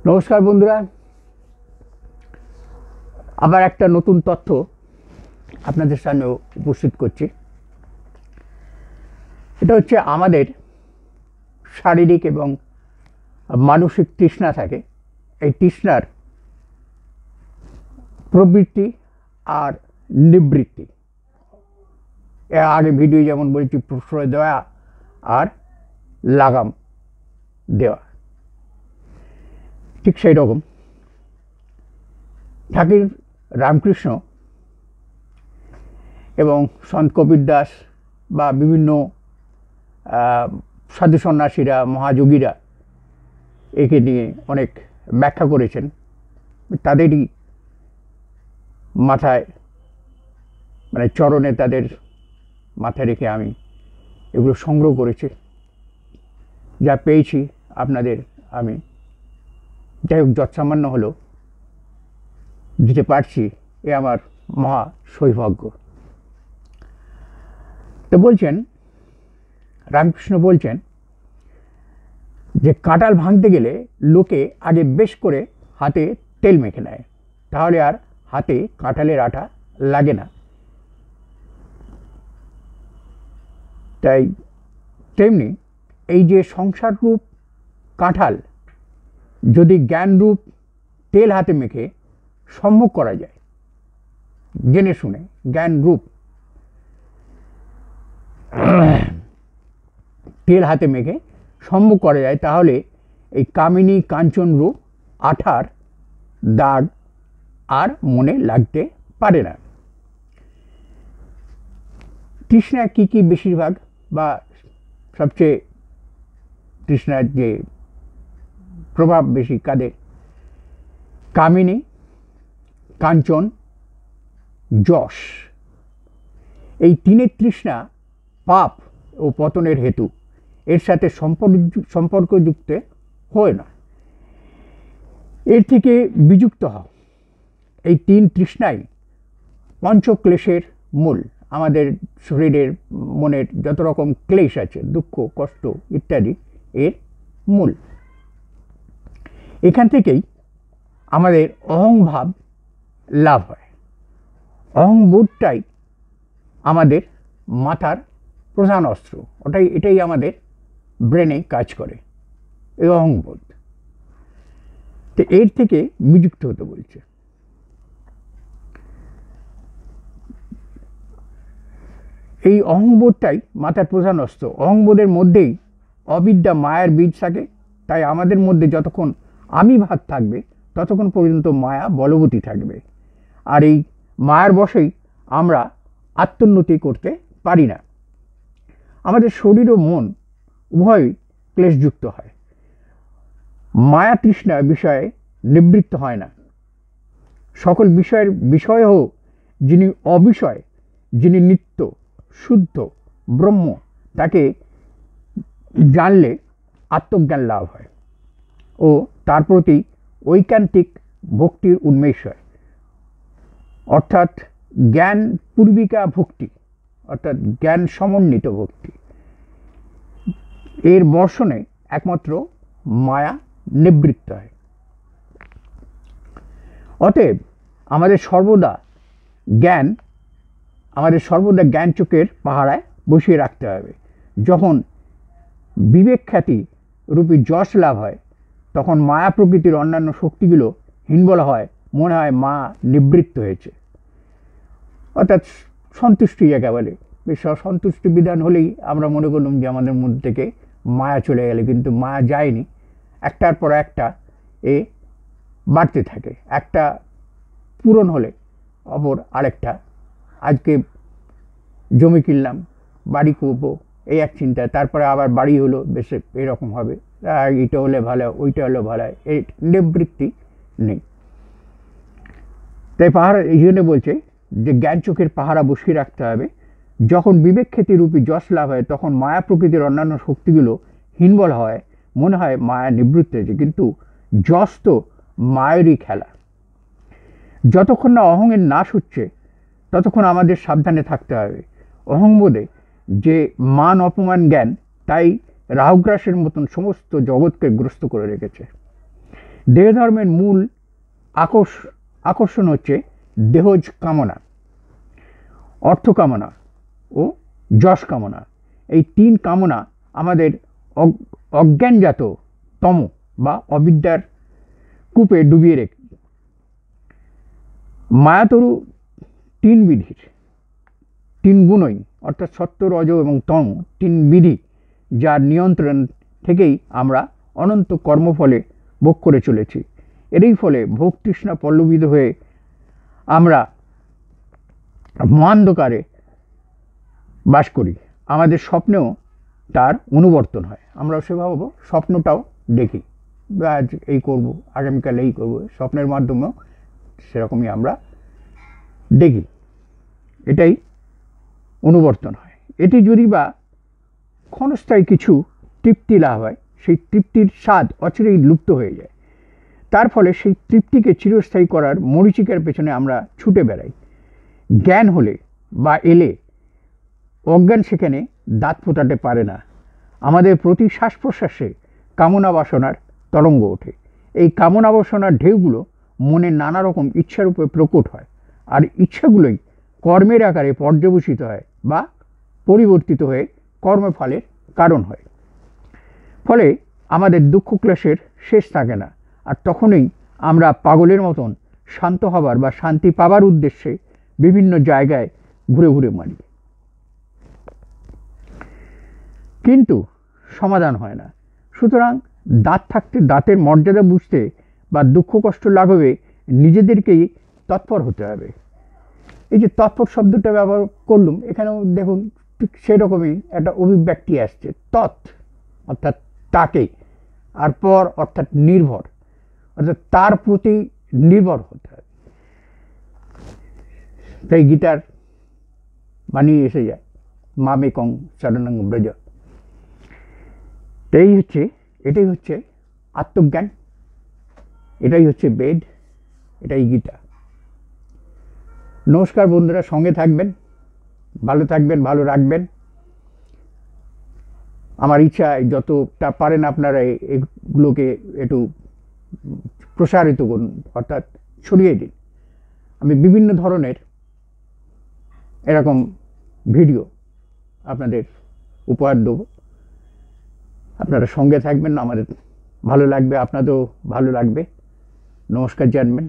নমস্কার বন্ধুরা, আবার একটা নতুন তথ্য আপনাদের সামনে উপস্থিত করছি। এটা হচ্ছে আমাদের শারীরিক এবং মানসিক তৃষ্ণা থাকে। এই তৃষ্ণার প্রবৃত্তি আর নিবৃত্তি, এর আগে ভিডিও যেমন বলেছি প্রশ্রয় দেওয়া আর লাগাম দেওয়া, ঠিক সেই রকম ঠাকুর রামকৃষ্ণ এবং সন্ত কবির দাস বা বিভিন্ন সাধু সন্ন্যাসীরা, মহাযোগীরা একে নিয়ে অনেক ব্যাখ্যা করেছেন। তাদেরই মাথায় চরণে তাদের মাথায় রেখে আমি এগুলো সংগ্রহ করেছি। যা পেয়েছি আপনাদের আমি যাই হোক যৎসামান্য হলেও দিতে পারছি, এ আমার মহা সৌভাগ্য। তো বলছেন, রামকৃষ্ণ বলছেন যে কাঁঠাল ভাঙতে গেলে লোকে আগে বেশ করে হাতে তেল মেখে নেয়, তাহলে আর হাতে কাঁঠালের আঠা লাগে না। তাই তেমনি এই যে সংসার রূপ কাঁঠাল যদি জ্ঞান রূপ তেল হাতে মেখে সম্মুখ করা যায়, জেনে শুনে জ্ঞান রূপ তেল হাতে মেখে সম্মুখ করা যায়, তাহলে এই কামিনী কাঞ্চন রূপ আঠার দাগ আর মনে লাগতে পারে না। তৃষ্ণা কি কি বেশিরভাগ বা সবচেয়ে তৃষ্ণার যে প্রভাব বেশি কাদের? কামিনী, কাঞ্চন, যশ, এই তিনের তৃষ্ণা পাপ ও পতনের হেতু, এর সাথে সম্পর্কযুক্ত হয় না, এর থেকে বিযুক্ত হও। এই তিন তৃষ্ণাই পঞ্চক্লেশের মূল। আমাদের শরীরের মনের যত রকম ক্লেশ আছে, দুঃখ কষ্ট ইত্যাদি, এর মূল। এখান থেকেই আমাদের অহংভাব লাভ হয়। অহংবোধটাই আমাদের মাথার প্রধান অস্ত্র, এটাই আমাদের ব্রেনে কাজ করে, এই অহংবোধ। তো এর থেকে বিযুক্ত হতে বলছে। এই অহংবোধটাই মাথার প্রধান অস্ত্র। অহংবোধের মধ্যেই অবিদ্যা মায়ার বীজ থাকে। তাই আমাদের মধ্যে যতক্ষণ আমি ভাব থাকবে ততক্ষণ পর্যন্ত মায়া বলবতী থাকবে। আর এই মায়ার বশেই আমরা আত্মোন্নতি করতে পারি না। আমাদের শরীর ও মন উভয়ই ক্লেশযুক্ত হয়। মায়া তৃষ্ণা বিষয়ে নিবৃত্ত হয় না। সকল বিষয়ের বিষয়ও যিনি অবিষয়, যিনি নিত্য শুদ্ধ ব্রহ্ম, তাকে জানলে আত্মজ্ঞান লাভ হয় ও তার প্রতি ঐকান্তিক ভক্তির উন্মেষ হয়। অর্থাৎ জ্ঞান পূর্বিকা ভক্তি, অর্থাৎ জ্ঞান সমন্বিত ভক্তি, এর বর্ষণে একমাত্র মায়া নিবৃত্ত হয়। অতএব আমাদের সর্বদা জ্ঞান চোখের পাহারায় বসিয়ে রাখতে হবে। যখন বিবেক খ্যাতি রূপী যশ লাভ হয়, তখন মায়া প্রকৃতির অন্যান্য শক্তিগুলো হীনবল হয়, মনে হয় মা নিবৃত্ত হয়েছে। অর্থাৎ সন্তুষ্টি যাকে বলে, সন্তুষ্টি বিধান হলেই আমরা মনে করলাম যে আমাদের মধ্যে থেকে মায়া চলে গেলে, কিন্তু মায়া যায়নি। একটার পর একটা এ বাড়তে থাকে। একটা পূরণ হলে অপর আরেকটা। আজকে জমি কিনলাম, বাড়ি করবো, এই এক চিন্তা, তারপরে আবার বাড়ি হলো, বেশ এরকম হবে, এটা হলে ভালো, ওইটা হলে ভালো, এই নিবৃত্তি নেই। তাই পাহাড় এই জন্য বলছে যে জ্ঞান চোখের পাহারা বসিয়ে রাখতে হবে। যখন বিবেক খ্যাতি রূপী যশ লাভ হয়, তখন মায়া প্রকৃতির অন্যান্য শক্তিগুলো হীনবল হয়, মনে হয় মায়া নিবৃত্ত হয়েছে, কিন্তু যশ তো মায়েরই খেলা। যতক্ষণ না অহংয়ের নাশ হচ্ছে ততক্ষণ আমাদের সাবধানে থাকতে হবে। অহংবোধে যে মান অপমান জ্ঞান, তাই রাহুগ্রাসের মতন সমস্ত জগৎকে গ্রস্ত করে রেখেছে। দেহ ধর্মের মূল আকর্ষণ হচ্ছে দেহজ কামনা, অর্থ কামনা ও যশ কামনা। এই তিন কামনা আমাদের অজ্ঞানজাত তম বা অবিদ্যার কূপে ডুবিয়ে রেখে। মায়াতরু তিন বিধির, তিন গুণই অর্থাৎ সত্য, রজ এবং তম, তিন বিধি যার নিয়ন্ত্রণ থেকেই আমরা অনন্ত কর্মফলে ভোগ করে চলেছি। এরই ফলে ভোগ তৃষ্ণা পল্লবিত হয়ে আমরা মহান্ধকারে বাস করি। আমাদের স্বপ্নেও তার অনুবর্তন হয়। আমরা সেভাবে স্বপ্নটাও দেখি, আজ এই করব, আগামীকাল এই করব, স্বপ্নের মাধ্যমেও সেরকমই আমরা দেখি। এটাই অনুবর্তন হয়। এটি যদি বা ক্ষণস্থায়ী কিছু তৃপ্তি লাভ হয়, সেই তৃপ্তির স্বাদ অচিরেই লুপ্ত হয়ে যায়। তার ফলে সেই তৃপ্তিকে চিরস্থায়ী করার মরীচিকার পেছনে আমরা ছুটে বেড়াই। জ্ঞান হলে বা এলে অজ্ঞান সেখানে দাঁত ফোটাতে পারে না। আমাদের প্রতি শ্বাস প্রশ্বাসে কামনা বাসনার তরঙ্গ ওঠে। এই কামনা বাসনার ঢেউগুলো মনে নানা রকম ইচ্ছার উপরে প্রকট হয়, আর ইচ্ছাগুলোই কর্মের আকারে পর্যবসিত হয় বা পরিবর্তিত হয়ে কর্মফলের কারণ হয়। ফলে আমাদের দুঃখ ক্লেশের শেষ থাকে না, আর তখনই আমরা পাগলের মতন শান্ত হবার বা শান্তি পাবার উদ্দেশ্যে বিভিন্ন জায়গায় ঘুরে ঘুরে মারি। কিন্তু সমাধান হয় না। সুতরাং দাঁত থাকতে দাঁতের মর্যাদা বুঝতে বা দুঃখ কষ্ট লাঘবে নিজেদেরকেই তৎপর হতে হবে। এই যে তৎপর শব্দটা ব্যবহার করলুম, এখানেও দেখুন ঠিক সেরকমই একটা অভিব্যক্তি আসছে। তৎ অর্থাৎ তাকে, আর পর অর্থাৎ নির্ভর, অর্থাৎ তার প্রতি নির্ভর হতে হবে। তাই গীতার বাণী এসে যায়, মামেকং শরণং ব্রজ। এটাই হচ্ছে আত্মজ্ঞান, এটাই হচ্ছে বেদ, এটাই গীতা। নমস্কার বন্ধুরা, সঙ্গে থাকবেন, ভালো থাকবেন, ভালো রাখবেন। আমার ইচ্ছা যতটা পারেন আপনারা এগুলোকে একটু প্রসারিত করুন, অর্থাৎ ছড়িয়ে দিন। আমি বিভিন্ন ধরনের এরকম ভিডিও আপনাদের উপহার দেবো। আপনারা সঙ্গে থাকবেন, আমাদের ভালো লাগবে, আপনাদেরও ভালো লাগবে। নমস্কার জানবেন।